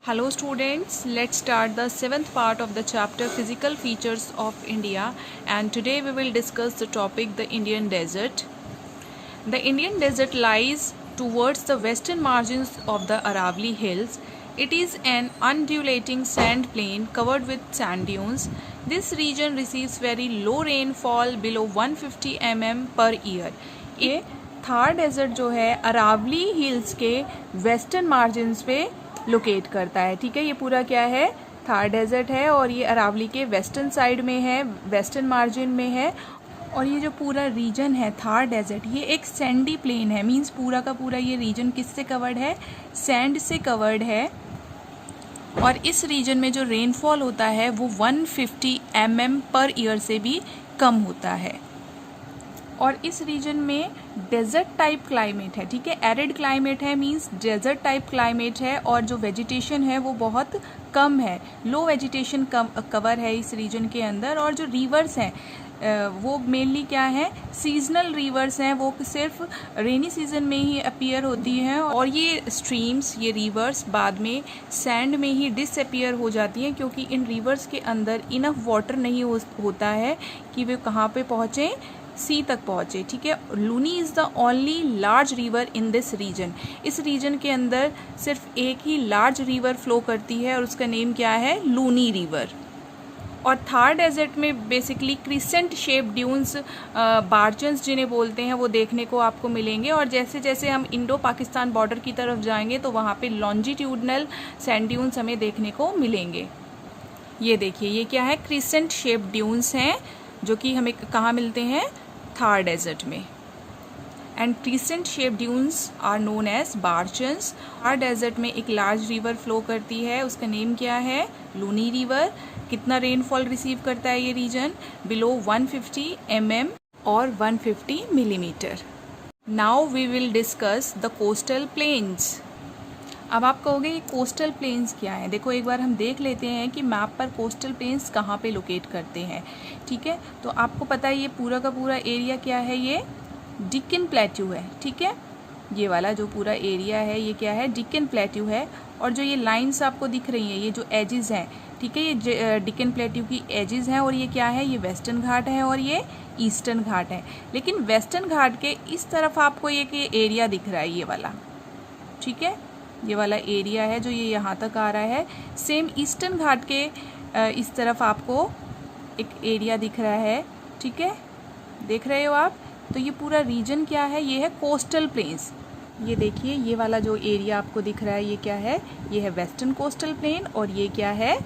Hello students, let's start the 7th part of the chapter Physical Features of India, and today we will discuss the topic the Indian Desert. The Indian Desert lies towards the western margins of the Aravalli Hills. It is an undulating sand plain covered with sand dunes. This region receives very low rainfall below 150 mm per year. ये Thar desert जो है Aravalli hills के western margins पे locate करता है। ठीक है, ये पूरा क्या है, थार डेजर्ट है और ये अरावली के वेस्टर्न साइड में है, वेस्टर्न मार्जिन में है। और ये जो पूरा रीजन है थार डेजर्ट, ये एक सैंडी प्लेन है, मींस पूरा का पूरा ये रीजन किससे कवर्ड है, सैंड से कवर्ड है। और इस रीजन में जो रेनफॉल होता है वो 150 mm पर ईयर से भी कम होता है। और इस रीजन में डेजर्ट टाइप क्लाइमेट है। ठीक है, एरिड क्लाइमेट है, मींस डेजर्ट टाइप क्लाइमेट है। और जो वेजिटेशन है वो बहुत कम है, लो वेजिटेशन कवर है इस रीजन के अंदर। और जो रिवर्स हैं वो मेनली क्या है, सीजनल रिवर्स हैं, वो सिर्फ रेनी सीजन में ही अपीयर होती हैं। और ये स्ट्रीम्स, ये रिवर्स बाद में सैंड में ही डिसअपीयर हो जाती हैं, क्योंकि इन रिवर्स के अंदर इनफ वाटर नहीं होता है कि वे कहाँ पे पहुँचें, सी तक पहुँचे। ठीक है, Luni is the only large river in this region. इस रीजन के अंदर सिर्फ एक ही लार्ज रिवर फ्लो करती है और उसका नेम क्या है, लूनी रिवर। और थार डेजर्ट में बेसिकली क्रिसेंट शेप ड्यून्स, बार्चन्स जिन्हें बोलते हैं, वो देखने को आपको मिलेंगे। और जैसे जैसे हम इंडो पाकिस्तान बॉर्डर की तरफ जाएंगे तो वहाँ पे लॉन्जिट्यूडनल सैंड ड्यून्स हमें देखने को मिलेंगे। ये देखिए, ये क्या है, क्रिसेंट शेप ड्यून्स हैं जो कि हमें कहाँ मिलते हैं, थार डेजर्ट में। And crescent shape dunes are known as barchans. Thar desert में एक लार्ज रिवर फ्लो करती है, उसका नेम क्या है, लूनी रिवर। कितना रेनफॉल रिसीव करता है ये रीजन, बिलो 150 mm और 150 millimetre. Now we will discuss the coastal plains. अब आप कहोगे ये कोस्टल प्लेन्स क्या है। देखो, एक बार हम देख लेते हैं कि मैप पर कोस्टल प्लेन्स कहाँ पे लोकेट करते हैं। ठीक है, तो आपको पता है ये पूरा का पूरा एरिया क्या है, ये डिक्कन प्लेट्यू है। ठीक है, ये वाला जो पूरा एरिया है ये क्या है, डिक्कन प्लेट्यू है। और जो ये लाइंस आपको दिख रही हैं, ये जो एजेस हैं, ठीक है, ये डिक्कन प्लेट्यू की एजेस हैं। और ये क्या है, ये वेस्टर्न घाट है और ये ईस्टर्न घाट है। लेकिन वेस्टर्न घाट के इस तरफ आपको ये एरिया दिख रहा है, ये वाला। ठीक है, ये वाला एरिया है जो ये यहाँ तक आ रहा है। सेम ईस्टर्न घाट के इस तरफ आपको एक एरिया दिख रहा है। ठीक है, देख रहे हो आप। तो ये पूरा रीजन क्या है, ये है कोस्टल प्लेन्स। ये देखिए, ये वाला जो एरिया आपको दिख रहा है ये क्या है, ये है वेस्टर्न कोस्टल प्लेन और ये क्या है,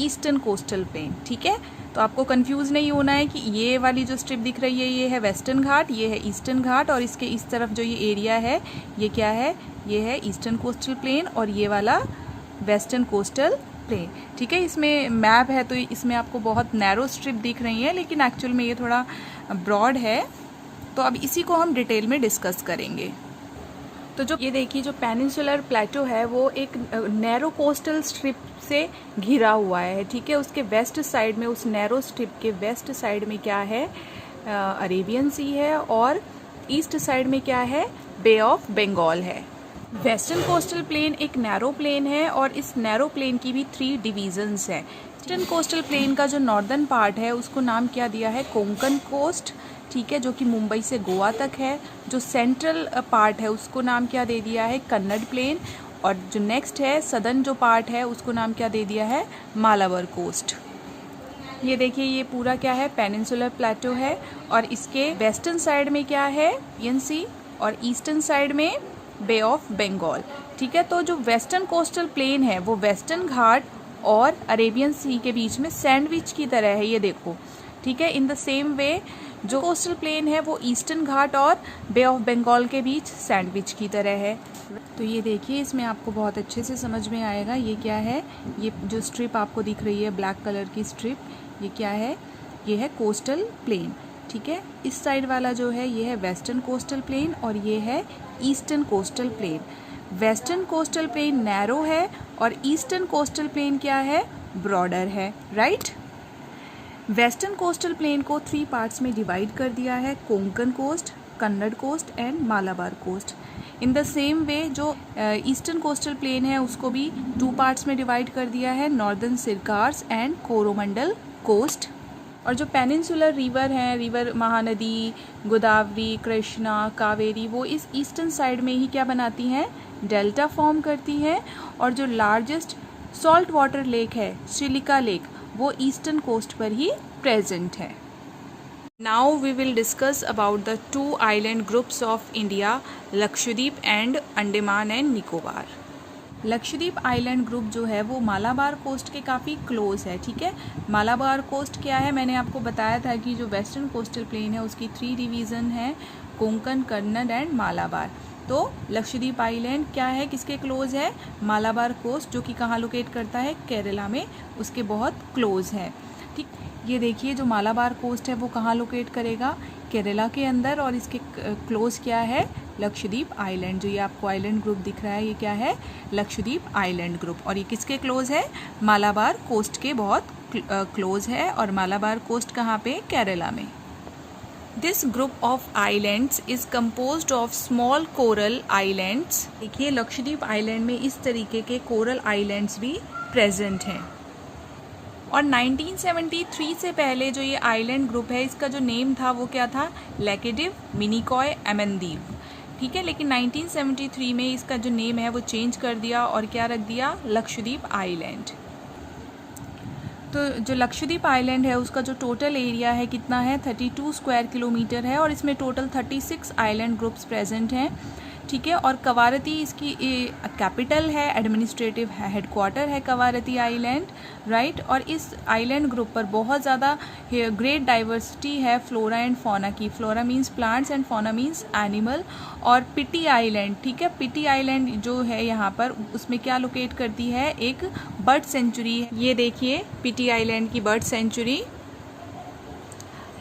ईस्टर्न कोस्टल प्लेन। ठीक है, तो आपको कंफ्यूज नहीं होना है कि ये वाली जो स्ट्रिप दिख रही है ये है वेस्टर्न घाट, ये है ईस्टर्न घाट, और इसके इस तरफ जो ये एरिया है ये क्या है, ये है ईस्टर्न कोस्टल प्लेन और ये वाला वेस्टर्न कोस्टल प्लेन। ठीक है, इसमें मैप है तो इसमें आपको बहुत नैरो स्ट्रिप दिख रही है, लेकिन एक्चुअल में ये थोड़ा ब्रॉड है। तो अब इसी को हम डिटेल में डिस्कस करेंगे। तो जो ये देखिए, जो पेनिनसुलर प्लेटो है वो एक नैरो कोस्टल स्ट्रिप से घिरा हुआ है। ठीक है, उसके वेस्ट साइड में, उस नैरो स्ट्रिप के वेस्ट साइड में क्या है, अरेबियन सी है, और ईस्ट साइड में क्या है, बे ऑफ बंगाल है। वेस्टर्न कोस्टल प्लेन एक नैरो प्लेन है और इस नैरो प्लेन की भी 3 डिवीजन्स हैं। ईस्टर्न कोस्टल प्लेन का जो नॉर्दर्न पार्ट है उसको नाम क्या दिया है, कोंकण कोस्ट। ठीक है, जो कि मुंबई से गोवा तक है। जो सेंट्रल पार्ट है उसको नाम क्या दे दिया है, कन्नड़ प्लेन। और जो नेक्स्ट है सदर्न जो पार्ट है उसको नाम क्या दे दिया है, मालाबार कोस्ट। ये देखिए, ये पूरा क्या है, पेनिनसुलर प्लेटो है। और इसके वेस्टर्न साइड में क्या है, अरेबियन सी, और ईस्टर्न साइड में बे ऑफ बंगाल। ठीक है, तो जो वेस्टर्न कोस्टल प्लेन है वो वेस्टर्न घाट और अरेबियन सी के बीच में सैंडविच की तरह है, ये देखो। ठीक है, इन द सेम वे जो कोस्टल प्लेन है वो ईस्टर्न घाट और बे ऑफ बंगाल के बीच सैंडविच की तरह है। तो ये देखिए, इसमें आपको बहुत अच्छे से समझ में आएगा ये क्या है। ये जो स्ट्रिप आपको दिख रही है, ब्लैक कलर की स्ट्रिप, ये क्या है, ये है कोस्टल प्लेन। ठीक है, इस साइड वाला जो है ये है वेस्टर्न कोस्टल प्लेन और ये है eastern coastal plain. Western coastal plain narrow है और ईस्टर्न कोस्टल प्लेन क्या है, ब्रॉडर है। राइट, वेस्टर्न कोस्टल प्लेन को 3 पार्ट्स में डिवाइड कर दिया है, Konkan coast, Kannada coast and Malabar coast. In the same way जो ईस्टर्न कोस्टल प्लेन है उसको भी 2 पार्ट्स में डिवाइड कर दिया है, नॉर्दर्न सिरकार्स एंड कोरोमंडल कोस्ट। और जो पेनिनसुलर रिवर हैं, रिवर महानदी, गोदावरी, कृष्णा, कावेरी, वो इस ईस्टर्न साइड में ही क्या बनाती हैं, डेल्टा फॉर्म करती हैं। और जो लार्जेस्ट सॉल्ट वाटर लेक है, चिलिका लेक, वो ईस्टर्न कोस्ट पर ही प्रेजेंट है। Now we will discuss about the 2 island groups of India, Lakshadweep and Andaman and Nicobar. Lakshadweep island group जो है वो मालाबार कोस्ट के काफ़ी क्लोज है, ठीक है। मालाबार कोस्ट क्या है, मैंने आपको बताया था कि जो वेस्टर्न कोस्टल प्लेन है उसकी 3 डिवीज़न है, कोंकण, कन्नड़ एंड मालाबार। तो लक्षद्वीप आइलैंड क्या है, किसके क्लोज है, मालाबार कोस्ट, जो कि कहाँ लोकेट करता है, केरला में, उसके बहुत क्लोज है, ठीक। ये देखिए जो मालाबार कोस्ट है वो कहाँ लोकेट करेगा, केरला के अंदर, और इसके क्लोज क्या है, लक्षद्वीप आइलैंड। जो ये आपको आइलैंड ग्रुप दिख रहा है ये क्या है, लक्षद्वीप आइलैंड ग्रुप। और ये किसके क्लोज है, मालाबार कोस्ट के बहुत क्लोज है, और मालाबार कोस्ट कहाँ पे, केरला में। This group of islands is composed of small coral islands. देखिए लक्षद्वीप आइलैंड में इस तरीके के कोरल आइलैंड्स भी प्रेजेंट हैं। और 1973 से पहले जो ये आइलैंड ग्रुप है इसका जो नेम था वो क्या था, लेकेडिव, मिनिकॉय, अमेंदीव, ठीक है। लेकिन 1973 में इसका जो नेम है वो चेंज कर दिया और क्या रख दिया, लक्षद्वीप आइलैंड। तो जो लक्षद्वीप आइलैंड है उसका जो टोटल एरिया है कितना है, 32 स्क्वायर किलोमीटर है, और इसमें टोटल 36 आइलैंड ग्रुप्स प्रेजेंट हैं, ठीक है। और कवारती इसकी कैपिटल है, एडमिनिस्ट्रेटिव हेडक्वार्टर है कवारती आइलैंड, राइट। और इस आइलैंड ग्रुप पर बहुत ज़्यादा ग्रेट डाइवर्सिटी है फ्लोरा एंड फौना की। Flora means plants and fauna means animal. और पिटी आइलैंड, ठीक है, पिटी आइलैंड जो है यहाँ पर उसमें क्या लोकेट करती है, एक बर्ड सेंचुरी। ये देखिए पिटी आइलैंड की बर्ड सेंचुरी।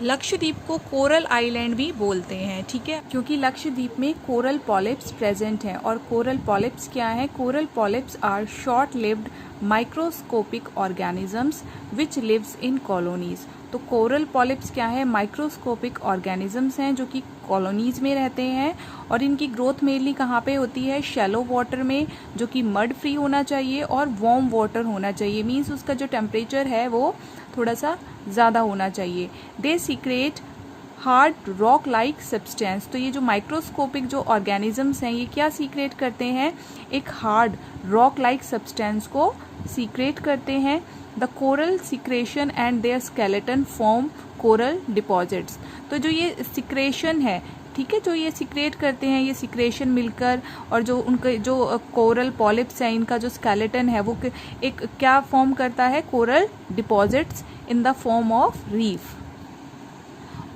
लक्षद्वीप को कोरल आइलैंड भी बोलते हैं, ठीक है, क्योंकि लक्षद्वीप में कोरल पॉलिप्स प्रेजेंट हैं। और कोरल पॉलिप्स क्या है, coral polyps are short lived microscopic organisms which lives in colonies. तो कोरल पॉलिप्स क्या है, माइक्रोस्कोपिक ऑर्गेनिजम्स हैं जो कि कॉलोनीज में रहते हैं, और इनकी ग्रोथ मेनली कहाँ पे होती है, शैलो वाटर में, जो कि मड फ्री होना चाहिए और वार्म वाटर होना चाहिए, मीन्स उसका जो टेम्परेचर है वो थोड़ा सा ज़्यादा होना चाहिए। They secrete hard rock like substance. तो ये जो माइक्रोस्कोपिक जो ऑर्गेनिजम्स हैं ये क्या सीक्रेट करते हैं, एक हार्ड रॉक लाइक सब्सटेंस को सीक्रेट करते हैं। The coral secretion and their skeleton form coral deposits. तो जो ये सिक्रेशन है, ठीक है, जो ये सिक्रेट करते हैं, ये सिक्रेशन मिलकर, और जो उनके जो कोरल पॉलिप्स हैं इनका जो स्केलेटन है वो एक क्या फॉर्म करता है, coral deposits in the form of reef.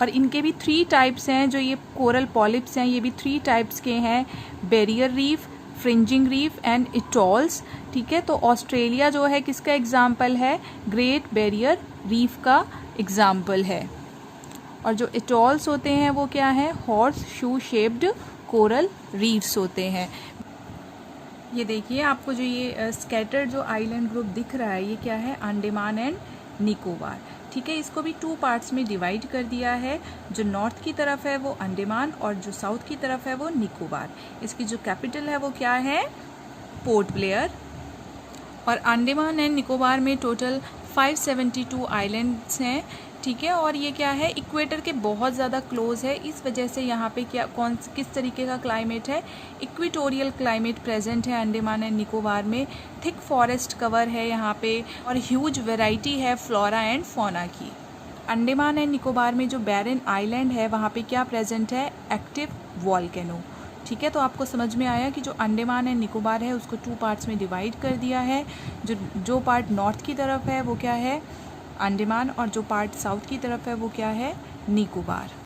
और इनके भी 3 टाइप्स हैं, जो ये कोरल पॉलिप्स हैं ये भी 3 टाइप्स के हैं, barrier reef, fringing reef and atolls, ठीक है। तो ऑस्ट्रेलिया जो है किसका एग्जाम्पल है, ग्रेट बैरियर रीफ का एग्जाम्पल है। और जो इटॉल्स होते हैं वो क्या है, horse shoe shaped coral reefs होते हैं। ये देखिए आपको जो ये स्कैटर्ड जो आइलैंड ग्रुप दिख रहा है ये क्या है, अंडमान एंड निकोबार, ठीक है। इसको भी 2 पार्ट्स में डिवाइड कर दिया है। जो नॉर्थ की तरफ है वो अंडमान और जो साउथ की तरफ है वो निकोबार। इसकी जो कैपिटल है वो क्या है, पोर्ट ब्लेयर। और अंडमान एंड निकोबार में टोटल 572 आइलैंड्स हैं, ठीक है। और ये क्या है, इक्वेटर के बहुत ज़्यादा क्लोज है, इस वजह से यहाँ पे किस तरीके का क्लाइमेट है, इक्वेटोरियल क्लाइमेट प्रेजेंट है अंडमान एंड निकोबार में। थिक फॉरेस्ट कवर है यहाँ पे, और ह्यूज वैरायटी है फ्लोरा एंड फौना की। अंडमान एंड निकोबार में जो बैरन आइलैंड है वहाँ पे क्या प्रेजेंट है, एक्टिव वॉल्केनो, ठीक है। तो आपको समझ में आया कि जो अंडमान एंड निकोबार है उसको 2 पार्ट्स में डिवाइड कर दिया है। जो पार्ट नॉर्थ की तरफ है वो क्या है, अंडमान, और जो पार्ट साउथ की तरफ है वो क्या है, निकोबार।